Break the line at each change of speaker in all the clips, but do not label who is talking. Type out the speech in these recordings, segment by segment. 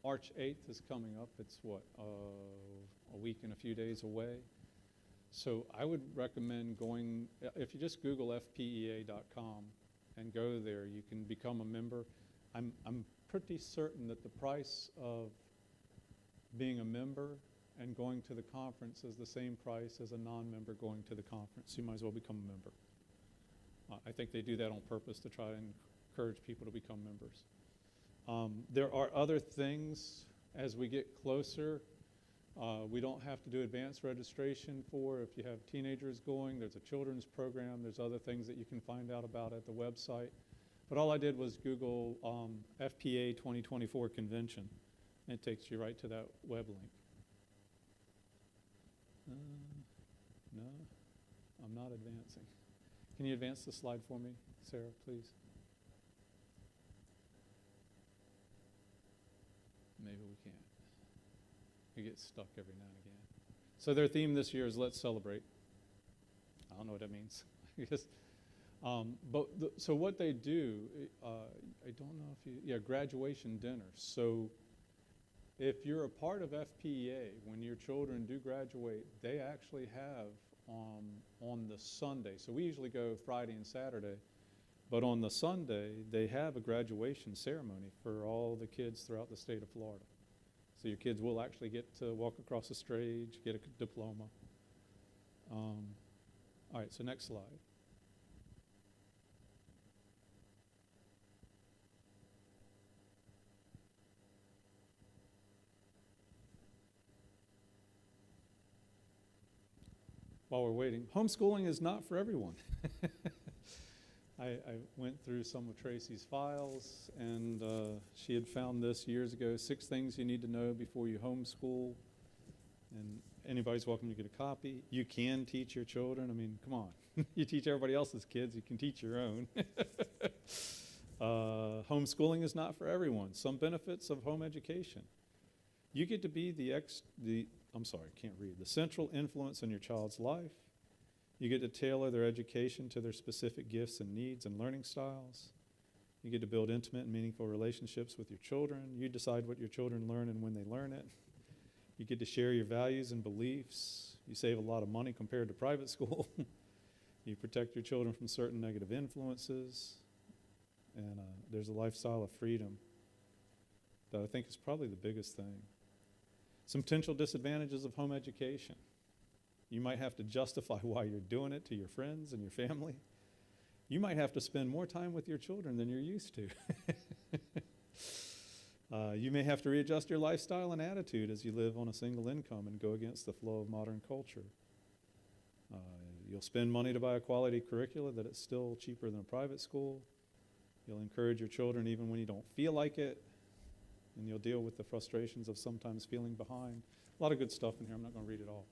March 8th is coming up. It's what, a week and a few days away. So I would recommend going, if you just Google fpea.com and go there, you can become a member. I'm pretty certain that the price of being a member and going to the conference is the same price as a non-member going to the conference. You might as well become a member. I think they do that on purpose to try and encourage people to become members. There are other things as we get closer. We don't have to do advanced registration for if you have teenagers going. There's a children's program. There's other things that you can find out about at the website. But all I did was Google FPA 2024 convention, and it takes you right to that web link. No, I'm not advancing. Can you advance the slide for me, Sarah, please? Maybe we can't. We get stuck every now and again. So their theme this year is Let's Celebrate. I don't know what that means. So what they do, I don't know if you, graduation dinners. So if you're a part of FPEA, when your children do graduate, they actually have on the Sunday. So we usually go Friday and Saturday, but on the Sunday, they have a graduation ceremony for all the kids throughout the state of Florida. So your kids will actually get to walk across the stage, get a diploma. All right, so next slide. While we're waiting, homeschooling is not for everyone. I went through some of Tracy's files, and she had found this years ago, 6 things you need to know before you homeschool. And anybody's welcome to get a copy. You can teach your children. I mean, come on. You teach everybody else's kids, you can teach your own. Homeschooling is not for everyone. Some benefits of home education. You get to be the central influence in your child's life. You get to tailor their education to their specific gifts and needs and learning styles. You get to build intimate and meaningful relationships with your children. You decide what your children learn and when they learn it. You get to share your values and beliefs. You save a lot of money compared to private school. You protect your children from certain negative influences. And there's a lifestyle of freedom that I think is probably the biggest thing. Some potential disadvantages of home education. You might have to justify why you're doing it to your friends and your family. You might have to spend more time with your children than you're used to. You may have to readjust your lifestyle and attitude as you live on a single income and go against the flow of modern culture. You'll spend money to buy a quality curricula that is still cheaper than a private school. You'll encourage your children even when you don't feel like it. And you'll deal with the frustrations of sometimes feeling behind. A lot of good stuff in here. I'm not going to read it all.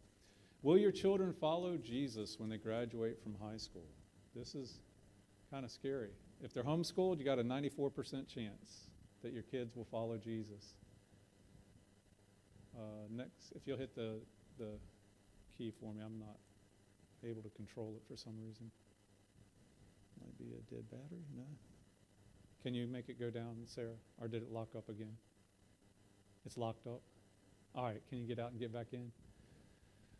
Will your children follow Jesus when they graduate from high school? This is kind of scary. If they're homeschooled, you got a 94% chance that your kids will follow Jesus. Next, if you'll hit the key for me, I'm not able to control it for some reason. Might be a dead battery, no? Can you make it go down, Sarah? Or did it lock up again? It's locked up? All right, can you get out and get back in?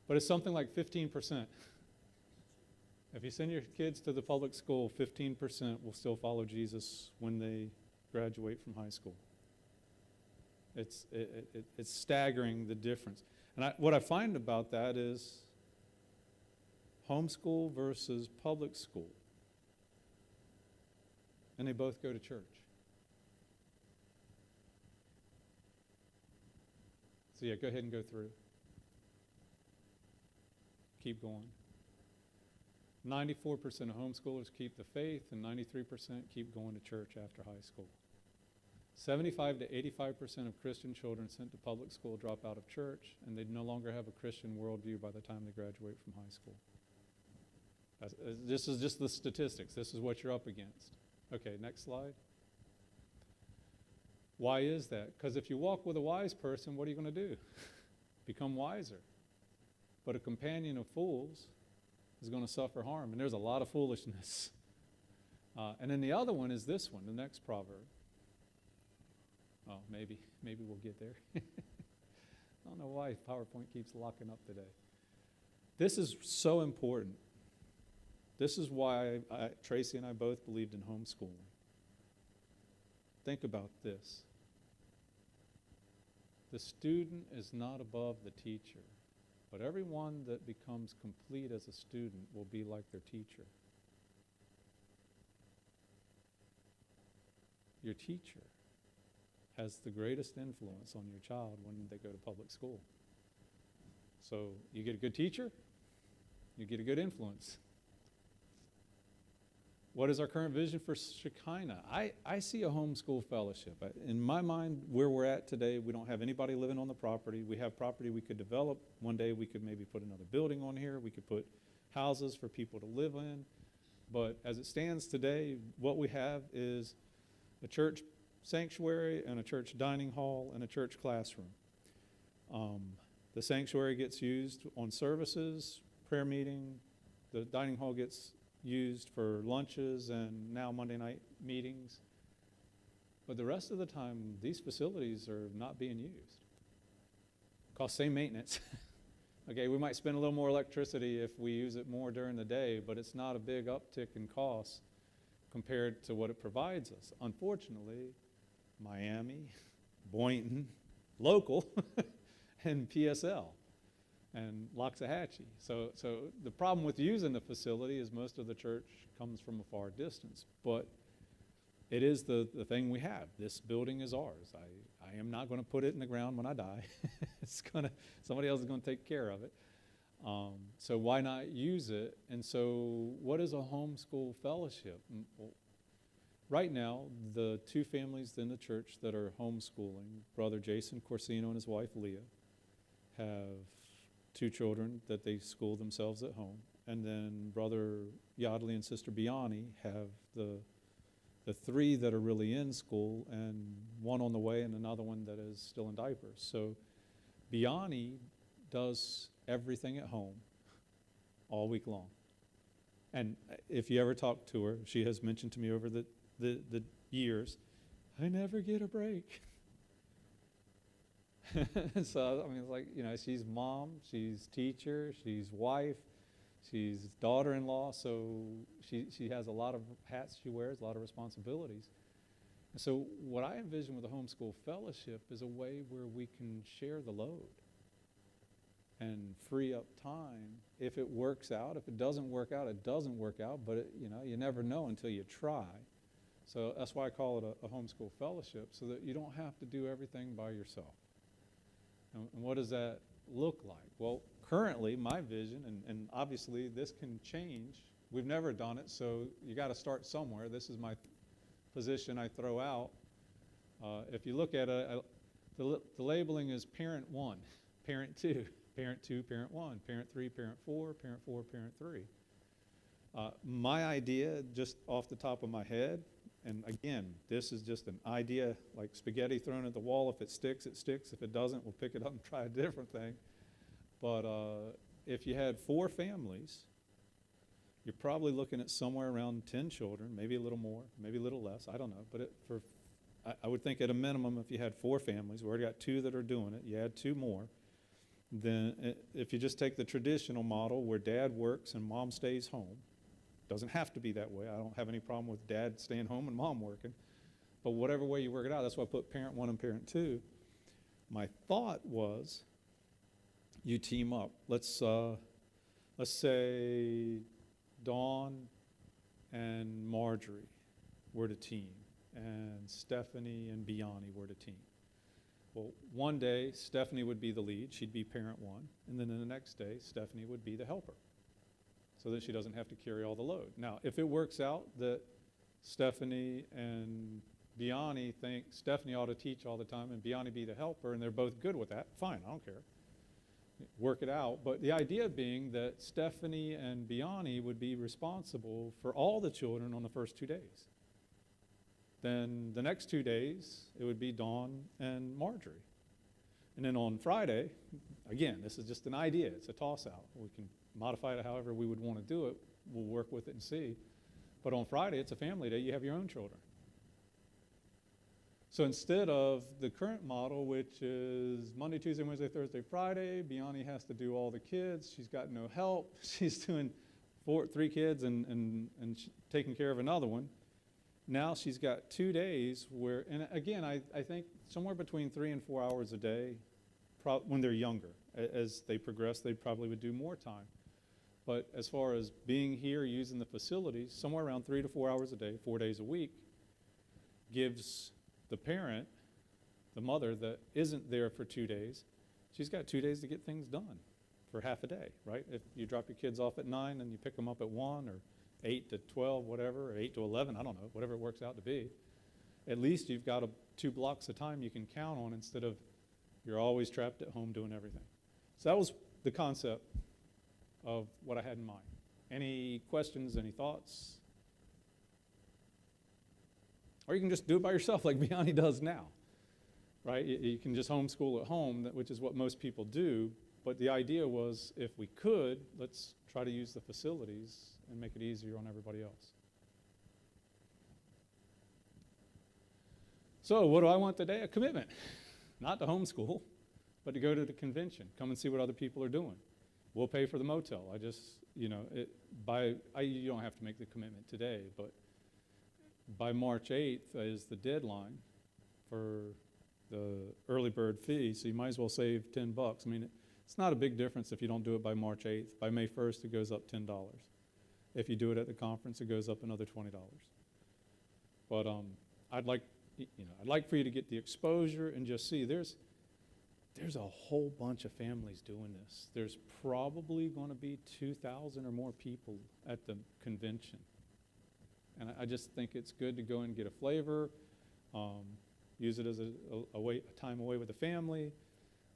But it's something like 15%. If you send your kids to the public school, 15% will still follow Jesus when they graduate from high school. It's staggering, the difference. And what I find about that is homeschool versus public school. And they both go to church. So yeah, go ahead and go through. Keep going. 94% of homeschoolers keep the faith, and 93% keep going to church after high school. 75 to 85% of Christian children sent to public school drop out of church, and they no longer have a Christian worldview by the time they graduate from high school. This is just the statistics. This is what you're up against. Okay, next slide. Why is that? Because if you walk with a wise person, what are you going to do? Become wiser. But a companion of fools is going to suffer harm, and there's a lot of foolishness. And then the other one is this one, the next proverb. Oh, maybe we'll get there. I don't know why PowerPoint keeps locking up today. This is so important. This is why Tracy and I both believed in homeschooling. Think about this. The student is not above the teacher, but everyone that becomes complete as a student will be like their teacher. Your teacher has the greatest influence on your child when they go to public school. So you get a good teacher, you get a good influence. What is our current vision for Shekinah? I see a homeschool fellowship. In my mind, where we're at today, we don't have anybody living on the property. We have property we could develop. One day we could maybe put another building on here. We could put houses for people to live in. But as it stands today, what we have is a church sanctuary and a church dining hall and a church classroom. The sanctuary gets used on services, prayer meeting. The dining hall gets used for lunches and now Monday night meetings. But the rest of the time, these facilities are not being used. Cost same maintenance. Okay, we might spend a little more electricity if we use it more during the day, but it's not a big uptick in costs compared to what it provides us. Unfortunately, Miami, Boynton, local, and PSL. And Loxahatchee. So the problem with using the facility is most of the church comes from a far distance. But it is the thing we have. This building is ours. I am not going to put it in the ground when I die. Somebody else is going to take care of it. So why not use it? And so what is a homeschool fellowship? Well, right now, the two families in the church that are homeschooling, Brother Jason Corsino and his wife Leah, have 2 children that they school themselves at home. And then Brother Yodley and Sister Biani have the 3 that are really in school, and 1 on the way and another one that is still in diapers. So Biani does everything at home all week long. And if you ever talk to her, she has mentioned to me over the years, I never get a break. So, I mean, it's like, she's mom, she's teacher, she's wife, she's daughter-in-law, so she has a lot of hats she wears, a lot of responsibilities. And so what I envision with a homeschool fellowship is a way where we can share the load and free up time if it works out. If it doesn't work out, it doesn't work out, but you never know until you try. So that's why I call it a homeschool fellowship, so that you don't have to do everything by yourself. And what does that look like? Well, currently, my vision, and obviously this can change. We've never done it, so you got to start somewhere. This is my position I throw out. If you look at it, the labeling is parent 1, parent 2, parent 2, parent 1, parent 3, parent 4, parent 4, parent 3. My idea, just off the top of my head, and again, this is just an idea like spaghetti thrown at the wall. If it sticks, it sticks. If it doesn't, we'll pick it up and try a different thing. But if you had 4 families, you're probably looking at somewhere around 10 children, maybe a little more, maybe a little less. I don't know. But I would think at a minimum, if you had 4 families, we already got 2 that are doing it, you add 2 more. Then if you just take the traditional model where dad works and mom stays home, doesn't have to be that way. I don't have any problem with dad staying home and mom working. But whatever way you work it out, that's why I put parent 1 and parent 2. My thought was you team up. Let's say Dawn and Marjorie were the team, and Stephanie and Biani were the team. Well, one day, Stephanie would be the lead. She'd be parent 1. And then the next day, Stephanie would be the helper, so that she doesn't have to carry all the load. Now, if it works out that Stephanie and Biani think Stephanie ought to teach all the time and Biani be the helper, and they're both good with that, fine, I don't care. Work it out. But the idea being that Stephanie and Biani would be responsible for all the children on the first 2 days. Then the next 2 days, it would be Dawn and Marjorie. And then on Friday, again, this is just an idea. It's a toss-out. We can modify it however we would want to do it. We'll work with it and see. But on Friday, it's a family day. You have your own children. So instead of the current model, which is Monday, Tuesday, Wednesday, Thursday, Friday, Biani has to do all the kids. She's got no help. She's doing three kids and taking care of another one. Now she's got 2 days where, and again, I think somewhere between 3 and 4 hours a day when they're younger. As they progress, they probably would do more time. But as far as being here, using the facilities, somewhere around 3 to 4 hours a day, 4 days a week, gives the parent, the mother that isn't there for 2 days, she's got 2 days to get things done for half a day, right? If you drop your kids off at 9 and you pick them up at 1 or 8 to 12, whatever, or 8 to 11, I don't know, whatever it works out to be, at least you've got 2 blocks of time you can count on instead of you're always trapped at home doing everything. So that was the concept of what I had in mind. Any questions, any thoughts? Or you can just do it by yourself like Biani does now, right? You can just homeschool at home, which is what most people do. But the idea was, if we could, let's try to use the facilities and make it easier on everybody else. So what do I want today? A commitment. Not to homeschool, but to go to the convention. Come and see what other people are doing. We'll pay for the motel. I just, you know, you don't have to make the commitment today, but by March 8th is the deadline for the early bird fee, so you might as well save $10. I mean, it's not a big difference if you don't do it by March 8th. By May 1st, it goes up $10. If you do it at the conference, it goes up another $20. But I'd like for you to get the exposure and just see there's a whole bunch of families doing this. There's probably going to be 2,000 or more people at the convention. And I just think it's good to go and get a flavor, use it as a time away with the family,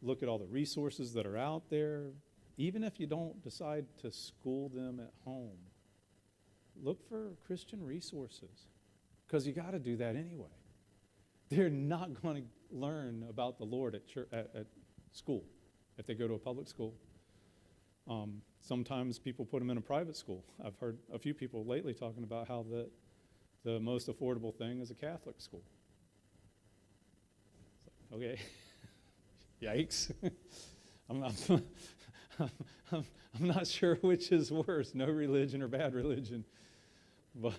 look at all the resources that are out there. Even if you don't decide to school them at home, look for Christian resources, because you got to do that anyway. They're not going to learn about the Lord at school if they go to a public school. Sometimes people put them in a private school. I've heard a few people lately talking about how the most affordable thing is a Catholic school. Okay, yikes. I'm not sure which is worse, no religion or bad religion. But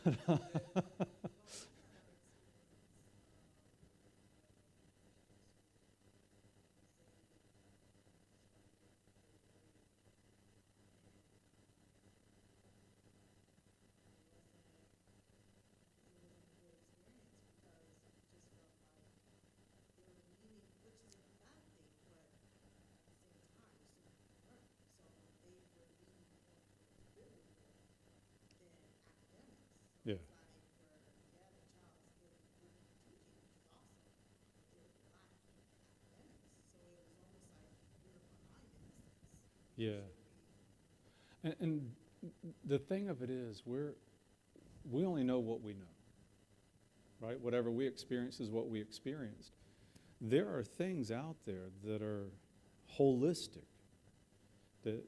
yeah. Yeah. And the thing of it is, we only know what we know, right? Whatever we experience is what we experienced. There are things out there that are holistic, that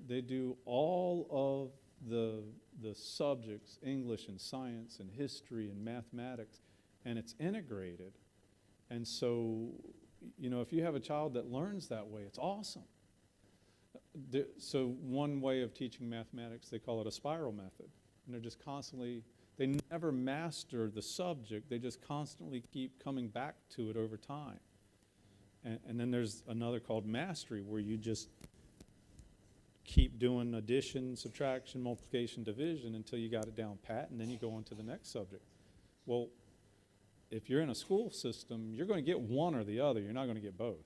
they do all of the subjects, English and science and history and mathematics, and it's integrated. And so, you know, if you have a child that learns that way, it's awesome. So one way of teaching mathematics, they call it a spiral method. And they're just constantly, they never master the subject, they just constantly keep coming back to it over time. And then there's another called mastery, where you just keep doing addition, subtraction, multiplication, division until you got it down pat, and then you go on to the next subject. Well, if you're in a school system, you're going to get one or the other. You're not going to get both.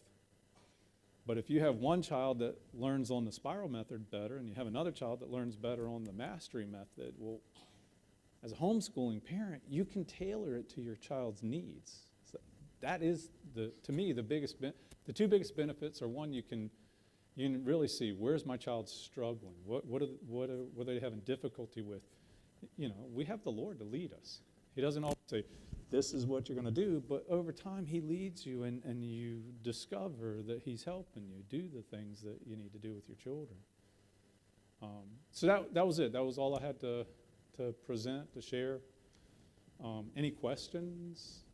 But if you have one child that learns on the spiral method better, and you have another child that learns better on the mastery method, well, as a homeschooling parent, you can tailor it to your child's needs. So that is, to me, the two biggest benefits are, one, you can really see, where's my child struggling? What are they having difficulty with? You know, we have the Lord to lead us. He doesn't always say, this is what you're going to do, but over time he leads you, and you discover that he's helping you do the things that you need to do with your children. So that was it. That was all I had to present, to share. Any questions?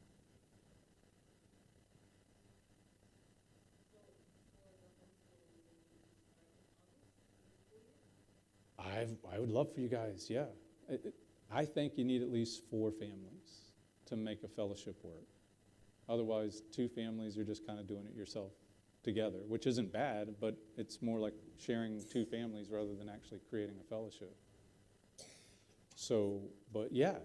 I would love for you guys, yeah. I think you need at least 4 families to make a fellowship work. Otherwise, 2 families, you're just kind of doing it yourself together, which isn't bad, but it's more like sharing 2 families rather than actually creating a fellowship. So, but yeah,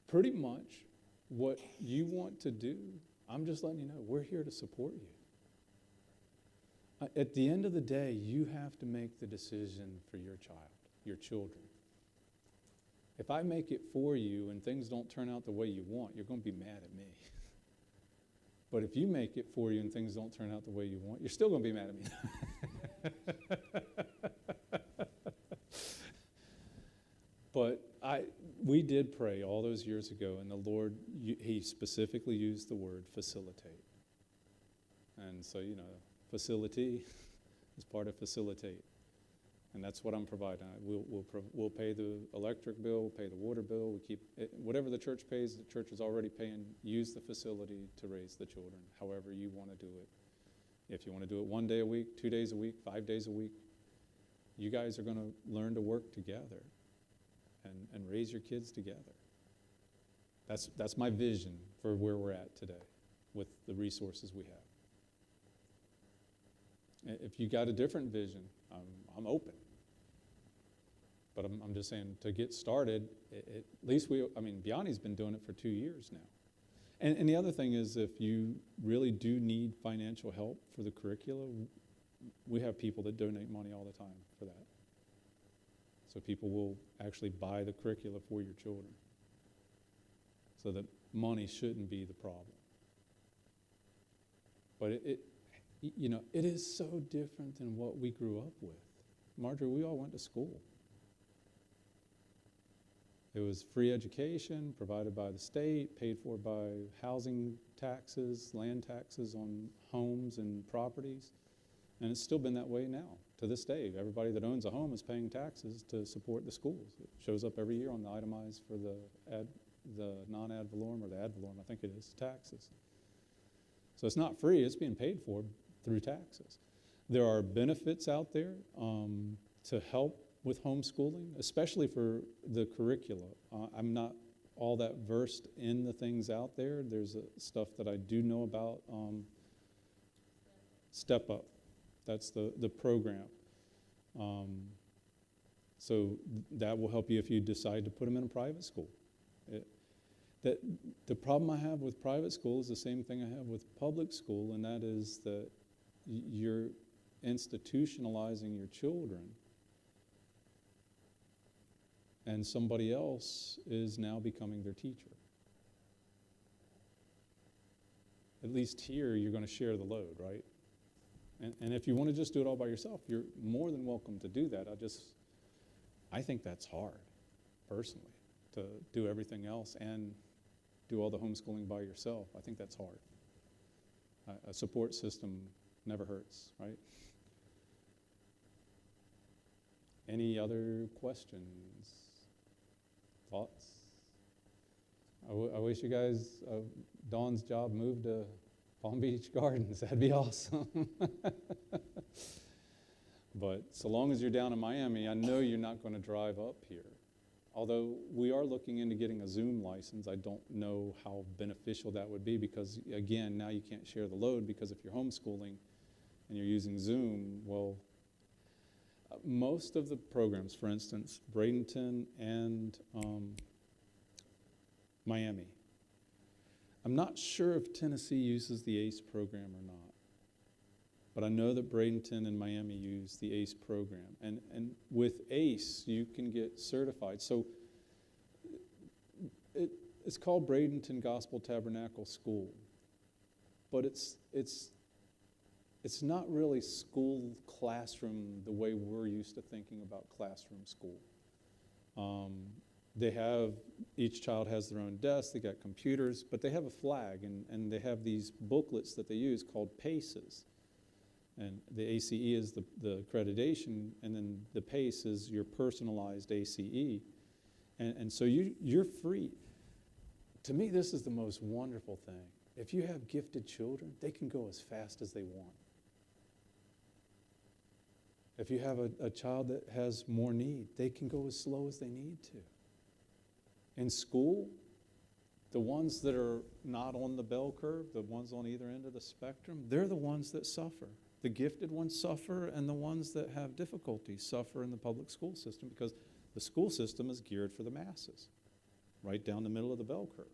pretty much what you want to do, I'm just letting you know, we're here to support you. At the end of the day, you have to make the decision for your child, your children. If I make it for you and things don't turn out the way you want, you're going to be mad at me. But if you make it for you and things don't turn out the way you want, you're still going to be mad at me. But we did pray all those years ago, and the Lord, he specifically used the word facilitate. And so, facility is part of facilitate. And that's what I'm providing. We'll pay the electric bill, we'll pay the water bill, we keep it, whatever the church pays, the church is already paying. Use the facility to raise the children, however you want to do it. If you want to do it 1 day a week, 2 days a week, 5 days a week, you guys are going to learn to work together and raise your kids together. That's my vision for where we're at today with the resources we have. If you got a different vision, I'm open. But I'm just saying, to get started, at least Biani's been doing it for 2 years now. And the other thing is, if you really do need financial help for the curricula, we have people that donate money all the time for that. So people will actually buy the curricula for your children. So that money shouldn't be the problem. But it is so different than what we grew up with. Marjorie, we all went to school. It was free education provided by the state, paid for by housing taxes, land taxes on homes and properties. And it's still been that way now, to this day. Everybody that owns a home is paying taxes to support the schools. It shows up every year on the itemized for the non-ad valorem or the ad valorem, I think it is, taxes. So it's not free, it's being paid for through taxes. There are benefits out there to help with homeschooling, especially for the curricula. I'm not all that versed in the things out there. There's stuff that I do know about. Step Up, that's the program. So that will help you if you decide to put them in a private school. The problem I have with private school is the same thing I have with public school, and that is that you're institutionalizing your children, and somebody else is now becoming their teacher. At least here, you're going to share the load, right? And if you want to just do it all by yourself, you're more than welcome to do that. I think that's hard, personally, to do everything else and do all the homeschooling by yourself. I think that's hard. A support system never hurts, right? Any other questions? Thoughts? I wish you guys, Dawn's job moved to Palm Beach Gardens. That'd be awesome. But so long as you're down in Miami, I know you're not going to drive up here. Although we are looking into getting a Zoom license, I don't know how beneficial that would be because, again, now you can't share the load because if you're homeschooling and you're using Zoom, well, most of the programs, for instance, Bradenton and Miami. I'm not sure if Tennessee uses the ACE program or not, but I know that Bradenton and Miami use the ACE program. And with ACE, you can get certified. So it's called Bradenton Gospel Tabernacle School, but it's not really school classroom the way we're used to thinking about classroom school. Each child has their own desk, they got computers, but they have a flag, and they have these booklets that they use called PACEs. And the ACE is the accreditation, and then the PACE is your personalized ACE. And so you're free. To me, this is the most wonderful thing. If you have gifted children, they can go as fast as they want. If you have a child that has more need, they can go as slow as they need to. In school, the ones that are not on the bell curve, the ones on either end of the spectrum, they're the ones that suffer. The gifted ones suffer, and the ones that have difficulties suffer in the public school system, because the school system is geared for the masses, right down the middle of the bell curve.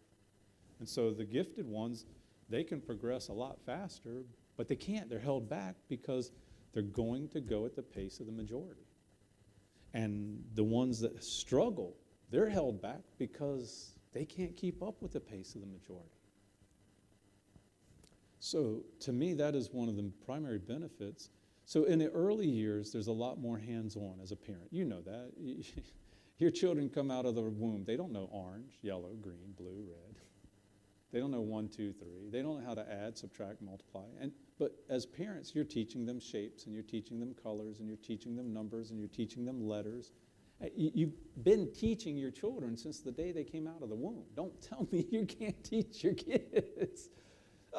And so the gifted ones, they can progress a lot faster, but they can't. They're held back because they're going to go at the pace of the majority. And the ones that struggle, they're held back because they can't keep up with the pace of the majority. So to me, that is one of the primary benefits. So in the early years, there's a lot more hands-on as a parent. You know that. Your children come out of the womb. They don't know orange, yellow, green, blue, red. They don't know 1, 2, 3. They don't know how to add, subtract, multiply. But as parents, you're teaching them shapes, and you're teaching them colors, and you're teaching them numbers, and you're teaching them letters. You've been teaching your children since the day they came out of the womb. Don't tell me you can't teach your kids.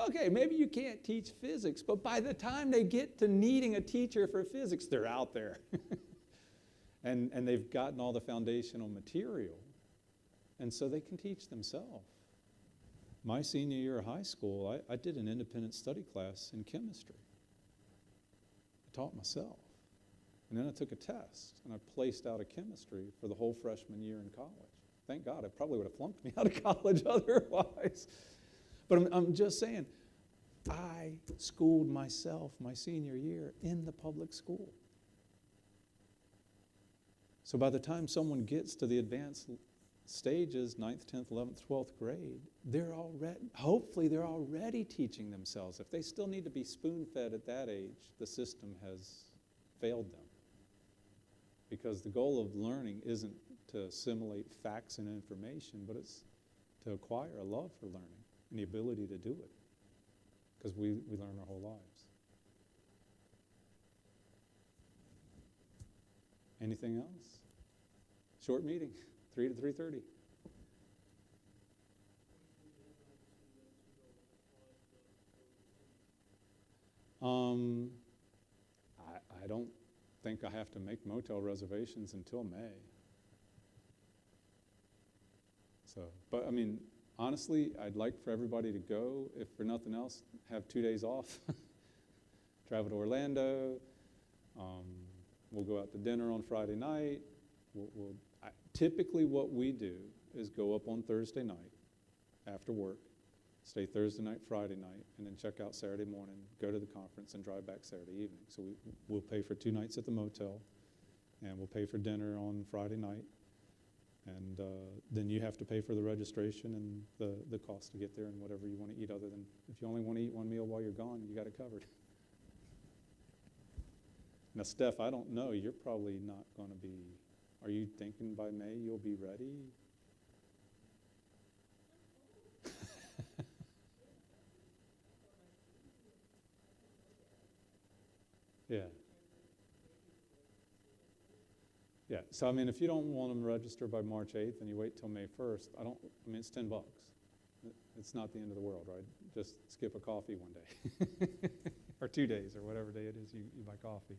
Okay, maybe you can't teach physics, but by the time they get to needing a teacher for physics, they're out there. and they've gotten all the foundational material, and so they can teach themselves. My senior year of high school, I did an independent study class in chemistry. I taught myself. And then I took a test, and I placed out of chemistry for the whole freshman year in college. Thank God, it probably would have flunked me out of college otherwise. But I'm just saying, I schooled myself my senior year in the public school. So by the time someone gets to the advanced stages, 9th, 10th, 11th, 12th grade, hopefully they're already teaching themselves. If they still need to be spoon-fed at that age, the system has failed them. Because the goal of learning isn't to assimilate facts and information, but it's to acquire a love for learning and the ability to do it. Because we learn our whole lives. Anything else? Short meeting, 3 to 3:30. I don't think I have to make motel reservations until May. So, but I mean, honestly, I'd like for everybody to go, if for nothing else, have 2 days off. Travel to Orlando. We'll go out to dinner on Friday night. Typically what we do is go up on Thursday night after work, stay Thursday night, Friday night, and then check out Saturday morning, go to the conference, and drive back Saturday evening. So we'll pay for 2 nights at the motel, and we'll pay for dinner on Friday night. And then you have to pay for the registration and the cost to get there and whatever you want to eat, other than if you only want to eat 1 meal while you're gone, you got it covered. Now, Steph, I don't know. You're probably not going to be, are you thinking by May you'll be ready? Yeah. Yeah, so I mean, if you don't want them registered by March 8th and you wait till May 1st, it's $10. It's not the end of the world, right? Just skip a coffee one day. Or 2 days, or whatever day it is you buy coffee.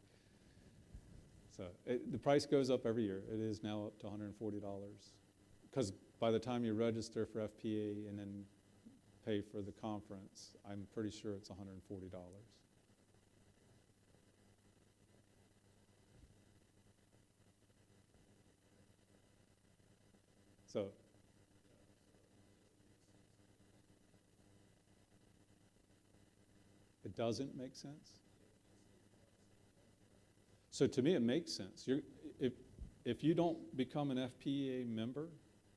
So the price goes up every year. It is now up to $140. Because by the time you register for FPA and then pay for the conference, I'm pretty sure it's $140. So it doesn't make sense? So to me, it makes sense. If you don't become an FPEA member,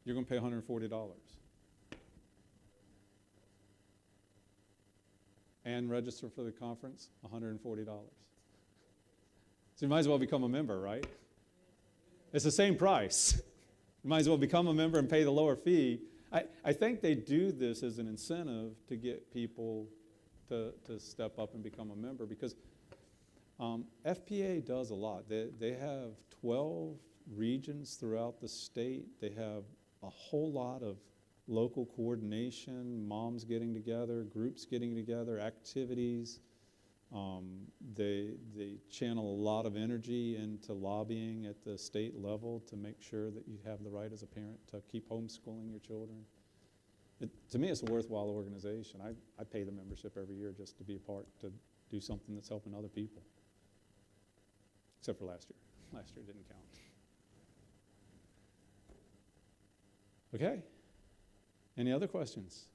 you're going to pay $140. And register for the conference, $140. So you might as well become a member, right? It's the same price. You might as well become a member and pay the lower fee. I think they do this as an incentive to get people to step up and become a member, because FPA does a lot. They have 12 regions throughout the state. They have a whole lot of local coordination, moms getting together, groups getting together, activities. They channel a lot of energy into lobbying at the state level to make sure that you have the right as a parent to keep homeschooling your children. To me, it's a worthwhile organization. I pay the membership every year just to be a part, to do something that's helping other people. Except for last year. Last year didn't count. Okay. Any other questions?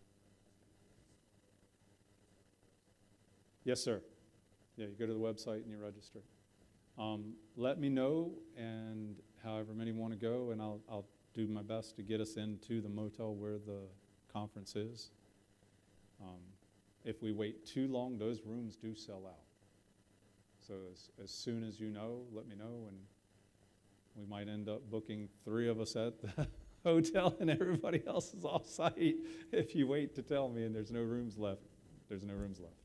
Yes, sir. Yeah, you go to the website and you register. Let me know, and however many want to go, and I'll do my best to get us into the motel where the conference is. If we wait too long, those rooms do sell out. So as soon as you know, let me know, and we might end up booking 3 of us at the hotel and everybody else is off-site if you wait to tell me and there's no rooms left. There's no rooms left.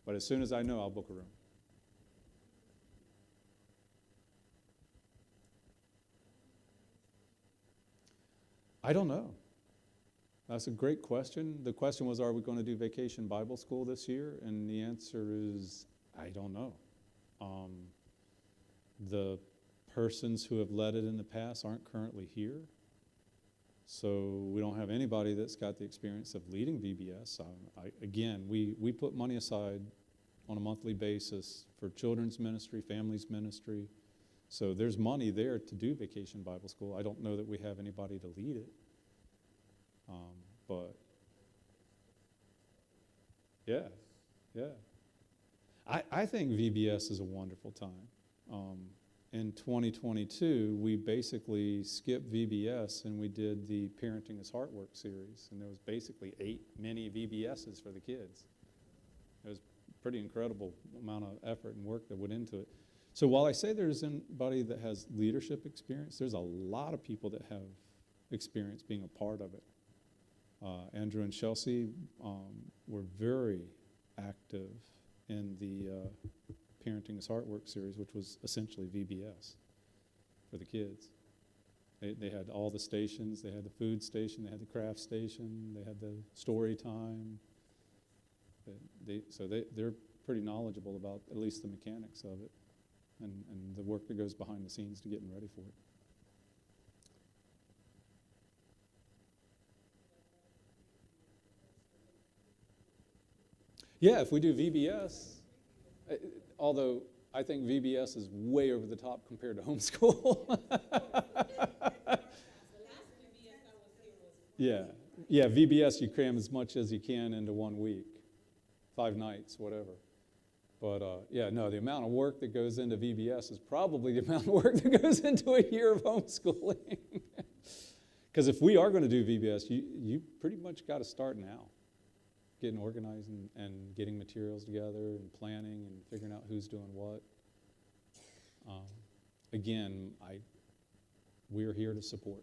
But as soon as I know, I'll book a room. I don't know. That's a great question. The question was, are we going to do Vacation Bible School this year? And the answer is, I don't know. The persons who have led it in the past aren't currently here. So we don't have anybody that's got the experience of leading VBS. Again, we put money aside on a monthly basis for children's ministry, families ministry. So there's money there to do Vacation Bible School. I don't know that we have anybody to lead it. But yeah. I think VBS is a wonderful time. In 2022, we basically skipped VBS and we did the Parenting is Heart Work series. And there was basically 8 mini VBSs for the kids. It was a pretty incredible amount of effort and work that went into it. So while I say there's anybody that has leadership experience, there's a lot of people that have experience being a part of it. Andrew and Chelsea were very active in the Parenting is Heart Work series, which was essentially VBS for the kids. They had all the stations. They had the food station. They had the craft station. They had the story time. So they're pretty knowledgeable about at least the mechanics of it and the work that goes behind the scenes to getting ready for it. Yeah, if we do VBS, although I think VBS is way over the top compared to homeschool. Yeah, VBS you cram as much as you can into 1 week, 5 nights, whatever. But no, the amount of work that goes into VBS is probably the amount of work that goes into a year of homeschooling. Because if we are going to do VBS, you pretty much got to start now. Getting organized and getting materials together and planning and figuring out who's doing what. Again, we're here to support.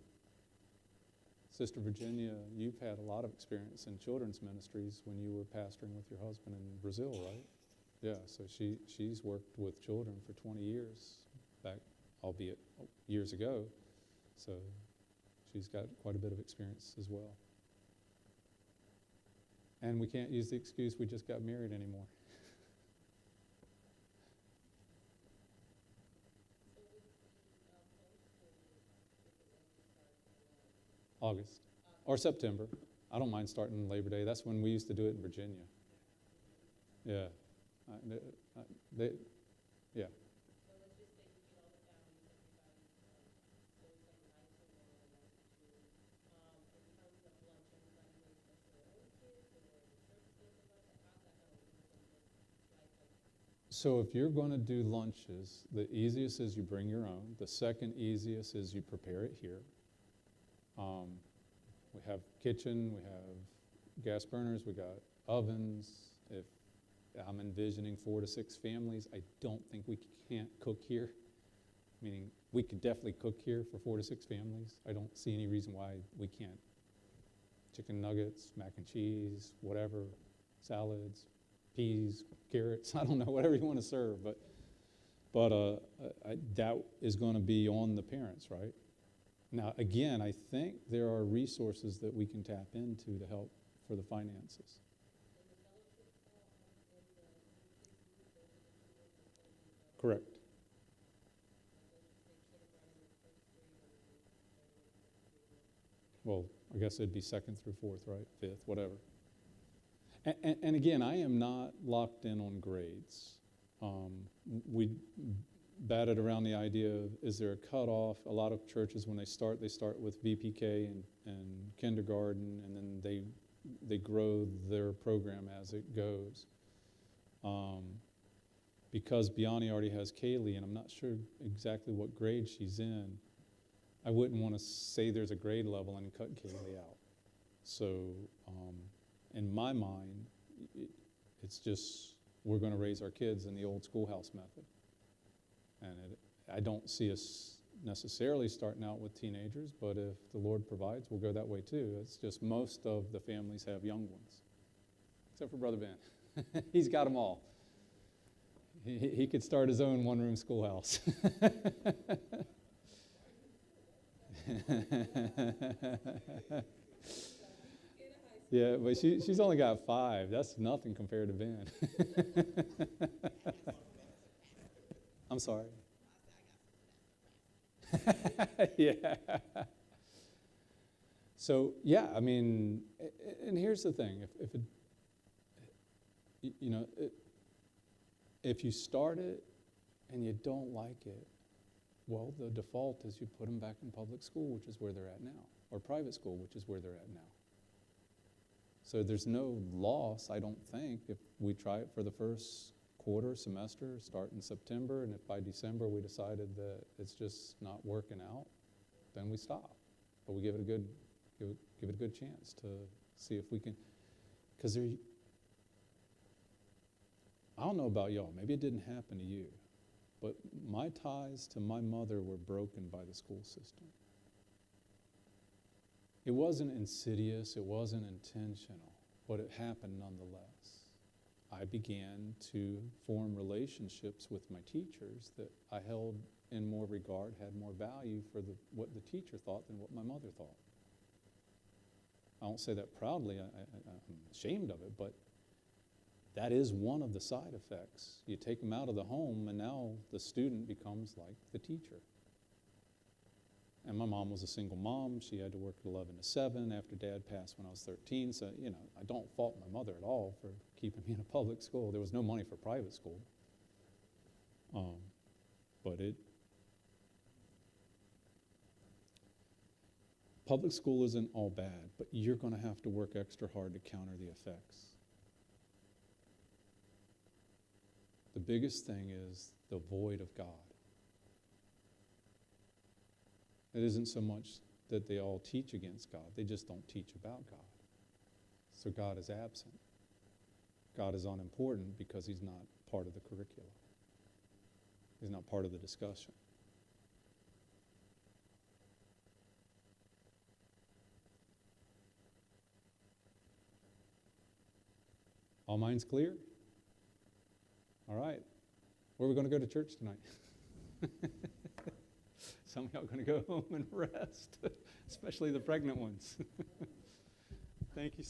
Sister Virginia, you've had a lot of experience in children's ministries when you were pastoring with your husband in Brazil, right? Yeah, so she's worked with children for 20 years, back, albeit years ago. So she's got quite a bit of experience as well. And we can't use the excuse we just got married anymore. August or September. I don't mind starting Labor Day. That's when we used to do it in Virginia. Yeah. Yeah. So if you're going to do lunches, the easiest is you bring your own. The second easiest is you prepare it here. We have kitchen, we have gas burners, we got ovens. If I'm envisioning 4 to 6 families, I don't think we can't cook here. Meaning we could definitely cook here for 4 to 6 families. I don't see any reason why we can't. Chicken nuggets, mac and cheese, whatever, salads, peas, carrots, I don't know, whatever you want to serve, but that is going to be on the parents, right? Now, again, I think there are resources that we can tap into to help for the finances. Correct. Well, I guess it'd be second through fourth, right? Fifth, whatever. And again, I am not locked in on grades. We batted around the idea of, is there a cutoff? A lot of churches, when they start with VPK and kindergarten, and then they grow their program as it goes. Because Biani already has Kaylee, and I'm not sure exactly what grade she's in, I wouldn't want to say there's a grade level and cut Kaylee out. So in my mind, it's just, we're going to raise our kids in the old schoolhouse method. And I don't see us necessarily starting out with teenagers, but if the Lord provides, we'll go that way too. It's just most of the families have young ones, except for Brother Ben. He's got them all. He could start his own one-room schoolhouse. Yeah, but she's only got 5. That's nothing compared to Ben. I'm sorry. Yeah. So, yeah, I mean, and here's the thing. If it, you know, if you start it and you don't like it, well, the default is you put them back in public school, which is where they're at now, or private school, which is where they're at now. So there's no loss, I don't think, if we try it for the first quarter, semester, start in September, and if by December we decided that it's just not working out, then we stop. But we give it a good, give it a good chance to see if we can, because I don't know about y'all, maybe it didn't happen to you, but my ties to my mother were broken by the school system. It wasn't insidious, it wasn't intentional, but it happened nonetheless. I began to form relationships with my teachers that I held in more regard, had more value for what the teacher thought than what my mother thought. I don't say that proudly, I'm ashamed of it, but that is one of the side effects. You take them out of the home, and now the student becomes like the teacher. And my mom was a single mom. She had to work at 11 to 7 after Dad passed when I was 13. So, you know, I don't fault my mother at all for keeping me in a public school. There was no money for private school. But public school isn't all bad, but you're going to have to work extra hard to counter the effects. The biggest thing is the void of God. It isn't so much that they all teach against God. They just don't teach about God. So God is absent. God is unimportant because he's not part of the curriculum. He's not part of the discussion. All minds clear? All right. Where are we going to go to church tonight? Some of y'all are going to go home and rest, especially the pregnant ones. Thank you so